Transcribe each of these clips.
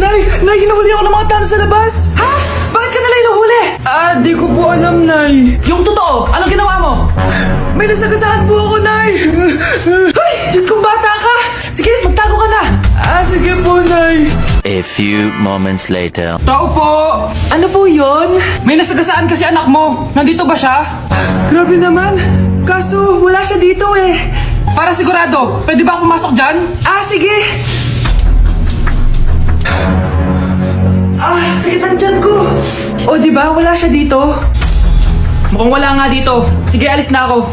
Nay, hinuhuli ako ng mga tao sa labas! Ha? Bakit ka nila hinuhuli? Di ko po alam, Nay. Yung totoo, anong ginawa mo? May nasagasaan po ako, Nay! Ay! Diyos kong bata ka! Sige, magtago ka na! Sige po, Nay. A few moments later. Tao po! Ano po yon? May nasagasaan kasi anak mo. Nandito ba siya? Grabe naman. Kaso, wala siya dito eh. Para sigurado, pwede ba ako pumasok dyan? Sige. Sakit ang tiyan ko. O, di ba? Wala siya dito. Mukhang wala nga dito. Sige, alis na ako.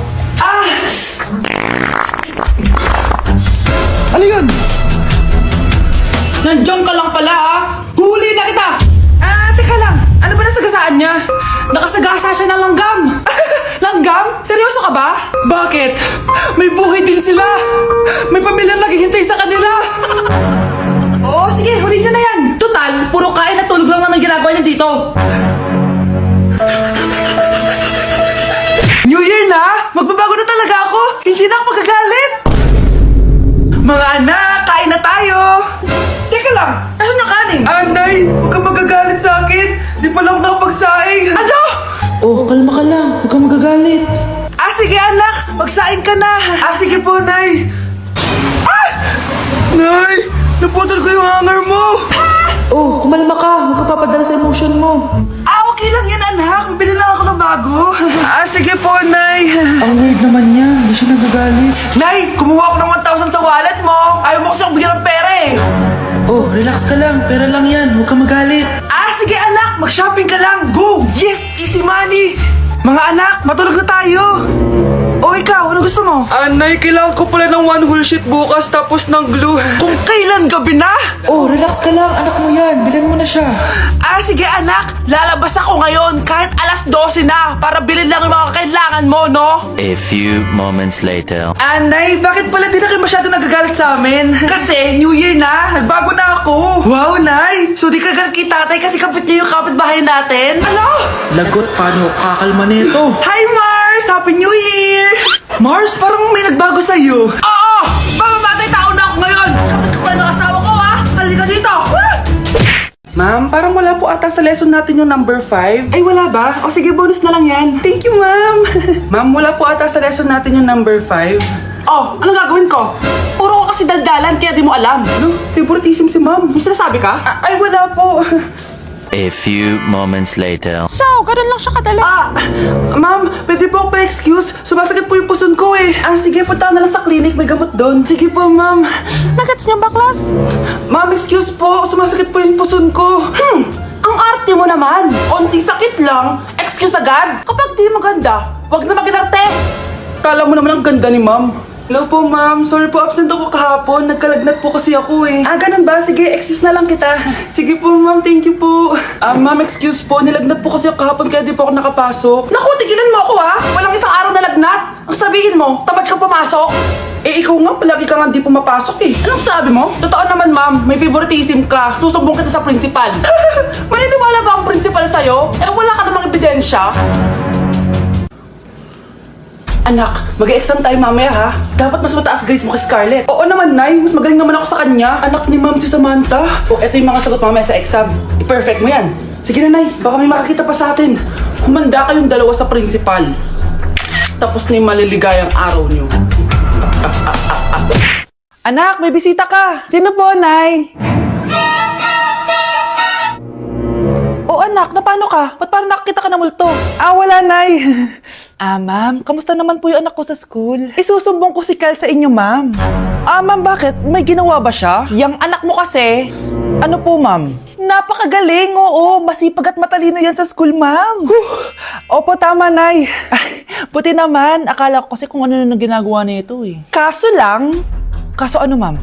Ano yun? Nandiyan ka lang pala, ha? Huli na kita! Teka lang. Ano ba nasagasaan niya? Nakasagasa siya ng langgam. Langgam? Seryoso ka ba? Bakit? May buhay din sila. May pamilyang naghihintay sa kanila. Oo, sige. Huli niyo na yan. Total, puro kain at tulog lang naman ginagawa niya dito. New Year na! Magbabago na talaga ako! Hindi na ako magagalit! Mga anak, kain na tayo! Teka lang, asan yung kanin? Nay, huwag kang magagalit sa akin! Di pa lang nakapagsaing! Ano? Kalma ka lang, huwag kang magagalit. Sige anak, magsaing ka na! Sige po, Nay! Nay, naputol ko yung hanger mo! Kumalma ka, huwag ka papadala sa emotion mo. Okay lang yan, anak. Bibili lang ako ng bago. Sige po, Nay. Ang weird naman niya. Hindi siya nagagalit. Nay, kumuha ako ng 1,000 sa wallet mo. Ayaw mo kasi akong bigyan ng pera eh. Relax ka lang. Pera lang yan. Huwag ka magalit. Sige, anak. Mag-shopping ka lang. Go! Yes! Easy money! Mga anak, matulog na tayo. Ikaw, ano gusto mo? Nay, kailangan ko pala ng one whole sheet bukas tapos ng glue. Kung kailan gabi na? Relax ka lang. Anak mo yan. Bilhin mo na siya. Sige anak. Lalabas ako ngayon kahit alas 12 na para bilhin lang yung mga kailangan mo, no? A few moments later. Nay, bakit pala di na kayo masyado nagagalit sa amin? Kasi New Year na. Nagbago na ako. Wow, Nay. So di ka galit kay tatay kasi kapit niya yung kapitbahay natin? Ano? Lagot, paano kakalma nito? Hi, Mars! Happy New Year! Mars, parang may nagbago sa'yo. Oo! Mamamatay tao na ako ngayon! Kapit ko pa ng asawa ko, ha? Halika dito! Ma'am, parang wala po ata sa lesson natin yung number 5. Ay, wala ba? Sige, bonus na lang yan. Thank you, ma'am. Ma'am, wala po ata sa lesson natin yung number 5. Anong gagawin ko? Puro ko kasi daldalan, kaya di mo alam. Ano? Favoritism si ma'am. May sinasabi ka? Ay, wala po. A few moments later. So, ganun lang siya kadali. Ma'am, pwede po ako pa-excuse? Sumasakit po yung puson ko eh. Sige, punta na lang sa clinic. May gamot doon. Sige po, ma'am. Nagets niya ba, class? Ma'am, excuse po. Sumasakit po yung puson ko. Ang arte mo naman. Onting sakit lang. Excuse agad. Kapag di maganda, wag na mag-inarte. Kala mo naman ang ganda ni ma'am. Hello po, ma'am. Sorry po, absent ako kahapon. Nagkalagnat po kasi ako eh. Ganun ba? Sige, excuse na lang kita. Sige po, ma'am. Thank you po. Ma'am, excuse po. Nilagnat po kasi ako kahapon kaya di po ako nakapasok. Naku, tigilan mo ako ha! Walang isang araw na lagnat. Ang sabihin mo, tamad ka pumasok. Ikaw nga, palagi ka nga di pumapasok eh. Anong sabi mo? Totoo naman, ma'am. May favoritism ka. Susumbong kita sa principal. Maniniwala ba ang principal sa'yo? Wala ka namang ebidensya. Anak, mag-e-exam tayo mamaya ha. Dapat mas mataas grades mo kay Scarlett. Oo naman, Nay. Mas magaling naman ako sa kanya. Anak ni ma'am si Samantha. Eto yung mga sagot mamaya sa exam. I-perfect mo yan. Sige na, Nay. Baka may makakita pa sa atin. Humanda kayong dalawa sa principal. Tapos na yung maliligayang araw niyo. Anak, may bisita ka. Sino po, Nay? Anak, na paano ka? Ba't parang nakakita ka ng multo? Wala, Nay. Ma'am, kamusta naman po yung anak ko sa school? Isusumbong ko si Kyle sa inyo, ma'am. Ma'am, bakit? May ginawa ba siya? Yang anak mo kasi. Ano po, ma'am? Napakagaling, oo. Masipag at matalino yan sa school, ma'am. Opo, tama, Nay. Buti naman. Akala ko kasi kung ano na ginagawa nito eh. Kaso ano, ma'am?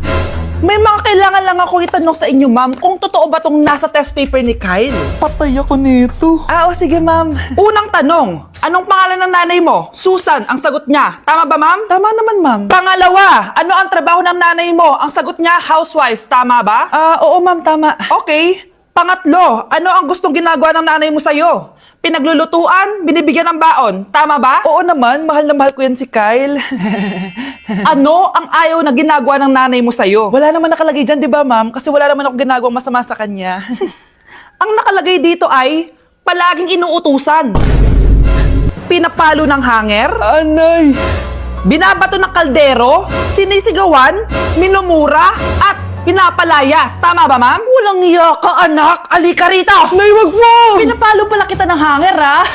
May mga kailangan lang ako itanong sa inyo, ma'am, kung totoo ba tong nasa test paper ni Kyle? Patay ako nito. Sige, ma'am. Unang tanong, anong pangalan ng nanay mo? Susan, ang sagot niya. Tama ba, ma'am? Tama naman, ma'am. Pangalawa, ano ang trabaho ng nanay mo? Ang sagot niya, housewife. Tama ba? Oo, ma'am, tama. Okay. Pangatlo, ano ang gustong ginagawa ng nanay mo sa'yo? Pinaglulutuan, binibigyan ng baon. Tama ba? Oo naman, mahal na mahal ko yan si Kyle. Ano ang ayaw na ginagawa ng nanay mo sa'yo? Wala naman nakalagay dyan, di ba ma'am? Kasi wala naman ako ginagawang masama sa kanya. Ang nakalagay dito ay palaging inuutusan. Pinapalo ng hanger, Anay! binabato ng kaldero, sinisigawan, minumura, at pinapalayas. Tama ba, ma'am? Walang iya ka, anak. Halika rito. Nay, wag mo! Pinapalo pala kita ng hanger, ha?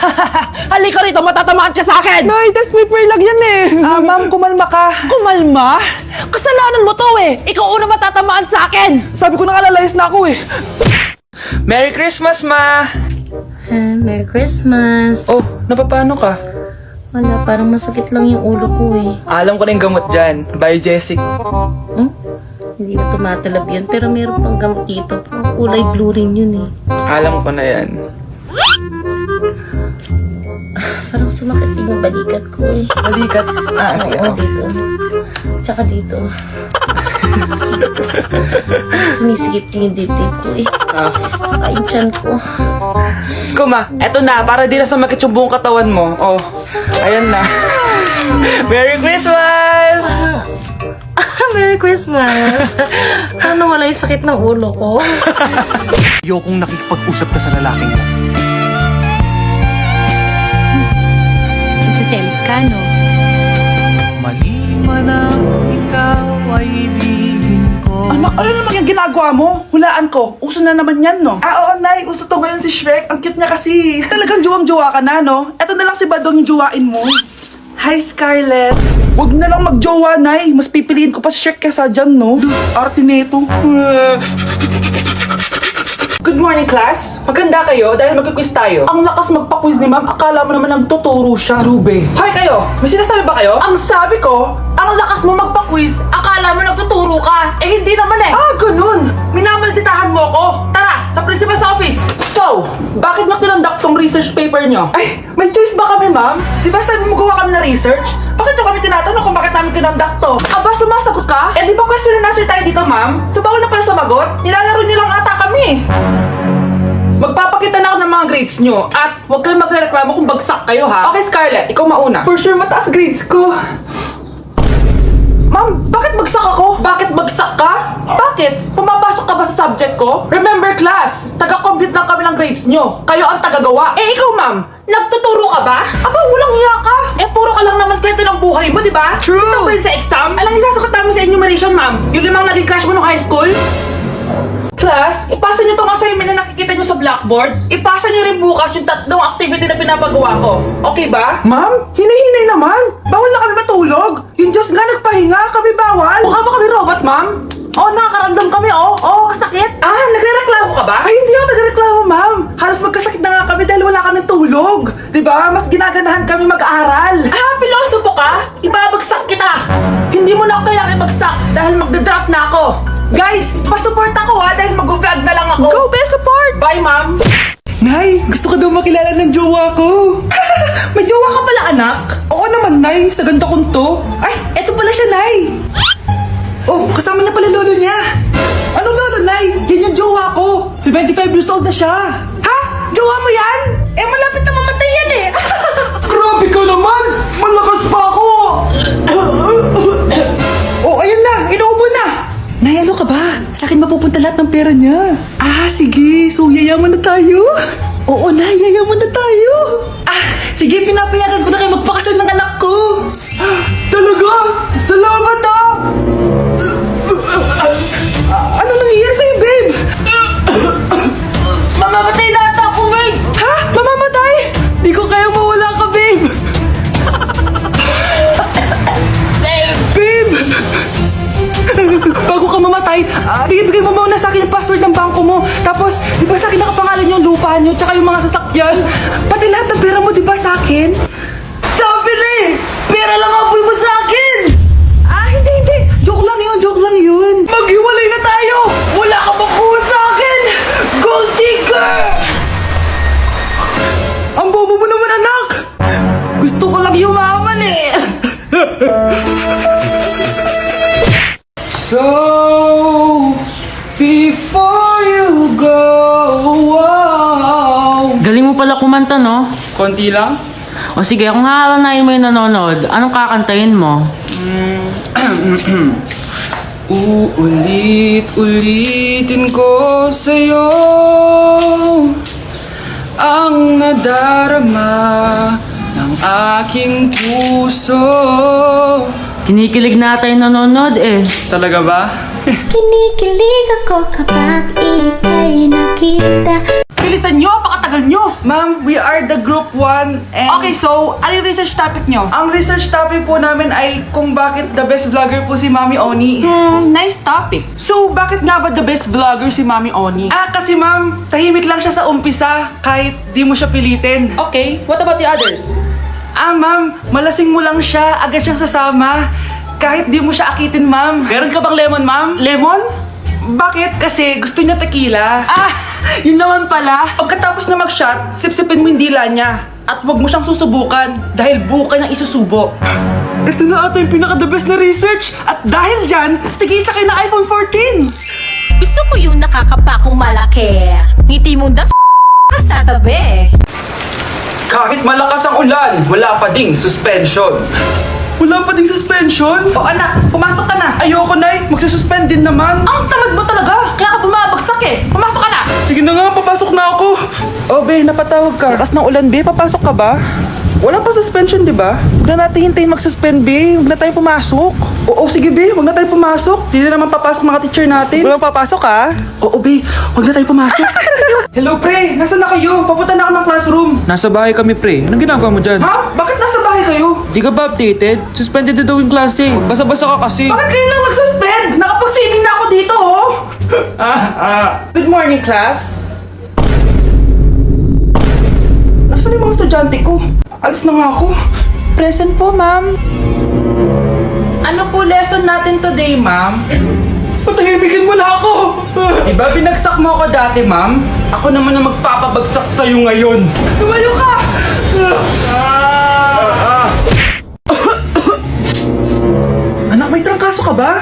Halika rito, matatamaan ka sa akin. Nay, tas may pearl lang yan eh! Ma'am, kumalma ka. Kumalma? Kasalanan mo to eh. Ikaw una matatamaan sa akin. Sabi ko na kalalayas na ako eh. Merry Christmas, ma. Merry Christmas. Oh, napapano ka? Wala, parang masakit lang yung ulo ko eh. Alam ko na yung gamot dyan. By Jessic. Hindi na tumatalab yun, pero meron pang gamot dito. Parang kulay blue rin yun eh. Alam ko na yan. Parang sumakit din yung balikat ko eh. Balikat. Sige. Oo, dito. Tsaka dito. Sumisigip din yung dibdib ko eh. Tsaka yung tiyan ko. Skuma, eto na. Para di na sumakit yung buong katawan mo. Oh, ayan na. Merry Christmas! Merry Christmas! Paano wala yung sakit ng ulo ko? Ayokong nakikipag-usap ka sa lalaking mo. Nagsiselos ka, no? Mali man ang ikaw ay ibigin ko. Anak, ano naman yung ginagawa mo? Hulaan ko. Uso na naman yan, no? Oo, Nay. Uso to ngayon si Shrek. Ang cute niya kasi. Talagang juwang-juwa ka na, no? Eto na lang si Badong yung juwain mo. Hi, Scarlett. Huwag na lang magjowa, Nay. Mas pipiliin ko pa si Shrek kesa dyan, no? Arte nito. Good morning, class. Maganda kayo dahil magka-quiz tayo. Ang lakas magpa-quiz ni ma'am. Akala mo naman nagtuturo siya. Rube. Hoy kayo, may sinasabi ba kayo? Ang sabi ko, ang lakas mo magpa-quiz. Akala mo nagtuturo ka. Eh hindi naman eh. Ah, ganun. Minamalditahan mo ako. Tara, sa principal's office. So, bakit nyo tinandak tong research paper nyo? Ay, may choice ba kami, ma'am? Di ba sabi mo gawa kami na research? Bakit nyo kami tinatanong kung bakit namin tinandak to? Aba, sumasagot ka? Eh di ba question and answer tayo dito, ma'am? So bawal na pala sumagot? Nilalaro nyo lang ata kami. Magpapakita na ako ng mga grades nyo at huwag kayong magreklamo kung bagsak kayo, ha? Okay, Scarlett, ikaw mauna. For sure, mataas grades ko. Ma'am, bakit bagsak ako? Bakit bagsak ka? Bakit? Pumapasok ka ba sa subject ko? Remember, class, taga-compute lang kami ng grades nyo. Kayo ang tagagawa. Eh, ikaw, ma'am, nagtuturo ka ba? Aba, walang iya ka. Eh, puro ka lang naman kwento ng buhay mo, di ba? True. Ito ba yun sa exam? Alang isasagot namin sa enumeration, ma'am. Yung limang naging crush mo nung high school? Class, ipasa nyo tong assignment na nakikita nyo sa blackboard. Ipasa nyo rin bukas yung tatlong activity na pinapagawa ko. Okay ba? Ma'am, hinihinay naman. Bawal na kami matulog. Yung Diyos nga nagpahinga, kami bawal. Mukha ba kami robot, ma'am? Oo, nakakaramdam kami, oo, kasakit. Ah, nagre-reklamo ka ba? Ay, hindi ako nagre-reklamo, ma'am. Halos magkasakit na nga kami dahil wala kaming tulog. Diba? Mas ginaganahan kami mag-aral. Ah, pilosopo ka? Ibabagsak kita. Hindi mo na ako kailangan ibagsak dahil magda-drop na ako. Guys, pa-support ako ha dahil mag-vlog na lang ako. Go, be support! Bye, ma'am. Nay, gusto ko daw makilala ng jowa ko. May jowa ka pala, anak? Oo naman, Nay. Sa ganda kong to. Ay, eto pala siya, Nay. Oh, kasama niya pala lolo niya. Anong lolo, Nay? Yan yung jowa ko. 75 years old na siya. Ha? Jowa mo yan? Eh, malapit na mamatay yan eh. Grabe ka naman! Malakas pa ako! Oh, ayan na. Inuubo na. Nay, ano ka ba? Sa akin mapupunta lahat ng pera niya. Ah, sige. So, yayaman na tayo? Oo, Nay. Yayaman na tayo. Ah, sige, pinapayagan ko na kayo magpakasal ng anak ko. Talaga? Salamat ah! Ano nangyayari sa'yo, babe? Mamamatay na ata ako, babe. Ha? Mamamatay? Di ko kaya mawala ka, babe. Babe! Bago ka mamatay, bigay mo muna sa akin yung password ng bangko mo. Tapos, di ba sa akin nakapangalan yung lupa nyo, tsaka yung mga sasakyan? Pati lahat ng pera mo, di ba sa akin? Sabi na eh! Pera lang habol mo sa akin! Ah, hindi. Joke lang yun. Maghiwalay na tayo! Wala ka makuha sa akin! Gold digger! Ang bobo mo naman, anak! Gusto ko lang yumaman eh. So, before you go, Galing mo pala kumanta, no? Konti lang. O sige, kung hahanayin mo yung nanonood, anong kakantahin mo? Uulit-ulitin ko sa'yo ang nadarama ng aking puso. Kinikilig na tayo nanonood eh. Talaga ba? Kinikilig ako kapag ika'y nakita. Bilisan nyo, pakatagal nyo. Ma'am, we are the group 1 and... Okay, so, ano yung research topic nyo? Ang research topic po namin ay kung bakit the best vlogger po si Mami Oni. Nice topic. So, bakit nga ba the best vlogger si Mami Oni? Kasi ma'am, tahimik lang siya sa umpisa kahit di mo siya pilitin. Okay, what about the others? Ma'am, malasing mo lang siya, agad siyang sasama. Kahit di mo siya akitin, ma'am. Meron ka bang lemon, ma'am? Lemon? Bakit? Kasi gusto niya tequila. Yun naman pala. Pagkatapos na mag-shot, sipsipin mo yung dila niya. At huwag mo siyang susubukan dahil buka niyang isusubo. Ito na ata yung pinaka-the best na research. At dahil dyan, tigisa kayo ng iPhone 14. Gusto ko yung nakakapakong malaki. Ngiti mo das sa tabi. Kahit malakas ang ulan, wala pa ding suspension. Wala pa ding suspension? O anak, pumasok ka na. Ayoko, Nay. Magsususpend din naman. Ang tamad mo talaga. Kaya ka bumabagsak eh. Pumasok ka na. Sige na nga, papasok na ako. Oh, be, napatawag ka. Lakas ng ulan, be. Papasok ka ba? Wala pa suspension, di ba? Huwag na natin hintayin mag-suspend, be. Huwag na tayo pumasok. Oo, sige, be. Huwag na tayo pumasok. Hindi na naman papasok mga teacher natin. Walang papasok, ha? Oo, be. Huwag na tayo pumasok. Hello, pre. Nasaan na kayo? Papunta na ako ng classroom. Nasa bahay kami, pre. Anong ginagawa mo dyan? Ha? Bakit nasa bahay kayo? Di ka ba updated? Suspended na daw yung klase. Basa-basa ka kasi. Bakit kayo lang nag-suspend? Nakapag-swimming na ako dito, oh! Good morning, class. Nasaan yung mga estudyante ko? Alis na nga ako. Present po, ma'am. Ano po lesson natin today, ma'am? Patahimikin mo na ako! Diba binagsak mo ako dati, ma'am? Ako naman ang magpapabagsak sa'yo ngayon. Lumayo ka! Anak, may trangkaso ka ba?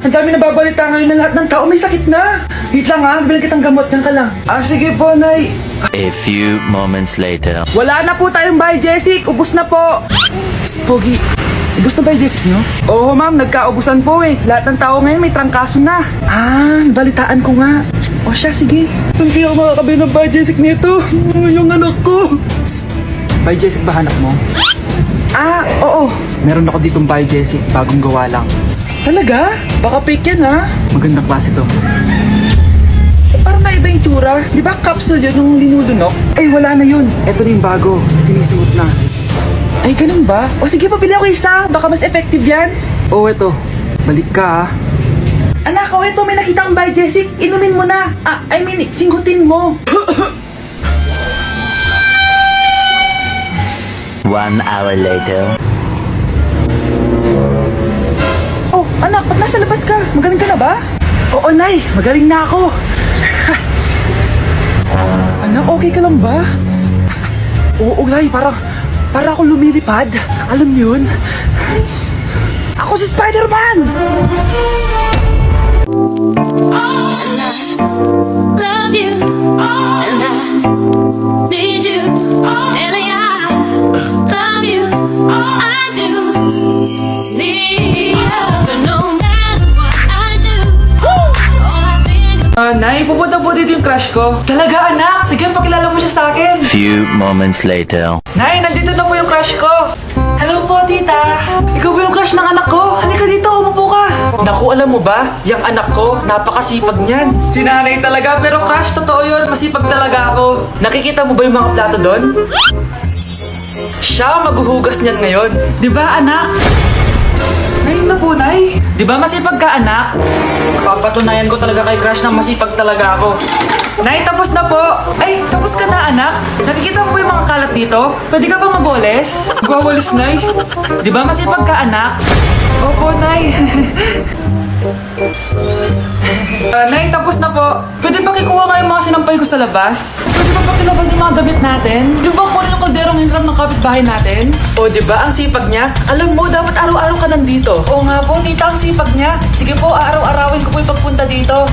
Ang dami nababalita ngayon ng lahat ng tao. May sakit na. Wait lang ha, bibili kitang gamot. Diyan ka lang. Sige po, Nay. A few moments later. Wala na po tayong buy, Jessic. Ubus na po. Psst, Pogi. Ubus na ba yung Jessic nyo? Oo, ma'am. Nagkaubusan po eh. Lahat ng tao ngayon may trangkaso na. Balitaan ko nga. O siya, sige. Saan kaya ako makakabili ng buy, Jessic nito? Yung anak ko. Psst. Buy, Jessic ba hanap mo? Oo. Meron ako ditong buy, Jessic. Bagong gawa lang. Talaga? Baka fake yan ha? Magandang klase to. Parang naiba yung tsura. Di ba capsule yun yung linulunok? Ay, wala na yun. Ito na yung bago. Sinisuot na. Ay, ganun ba? O sige, pabili ako isa. Baka mas effective yan. Eto. Balik ka ha. Anak, ito may nakita kang buy, Jessic. Inumin mo na. Singgutin mo. 1 hour later. Oh, anak, ba't nasa labas ka? Magaling ka na ba? Oo, Nay. Magaling na ako. Anak, okay ka lang ba? Oo, Nay. Para ako lumilipad. Alam niyo yun? Ako si Spider-Man! Love you, and I need you, and I love you, I do need you, but no matter what I do, all I think Nay, pupunta po dito yung crush ko. Talaga, anak? Sige, pakilala mo siya sa akin. Few moments later. Nay, nandito na po yung crush ko. Hello po, tita. Ikaw ba yung crush ng anak ko? Halika dito, umupo ka. Naku, alam mo ba? Yung anak ko, napakasipag niyan. Si nanay talaga, pero crush, totoo yun. Masipag talaga ako. Nakikita mo ba yung mga plato doon? Siya maghuhugas niyan ngayon. Di ba, anak? Ngayon na po, Nay. Di ba masipag ka, anak? Papatunayan ko talaga kay crush na masipag talaga ako. Nay, tapos na po. Ay, tapos ka na, anak. Nakikita mo ba yung mga kalat dito? Pwede ka bang magwalis? Magwawalis, Nay. Di ba masipag ka, anak? Opo, Nay. Nay, tapos na po. Pwede ba kikuha nga yung mga sinampay ko sa labas? Pwede ba pakilaban yung mga damit natin? Di ba kunin yung kalderong hinram ng kapitbahay natin? O, di ba ang sipag niya? Alam mo, dapat araw-araw ka nandito. Oo nga po, tita, ang sipag niya. Sige po, araw-arawin ko po yung pagpunta dito.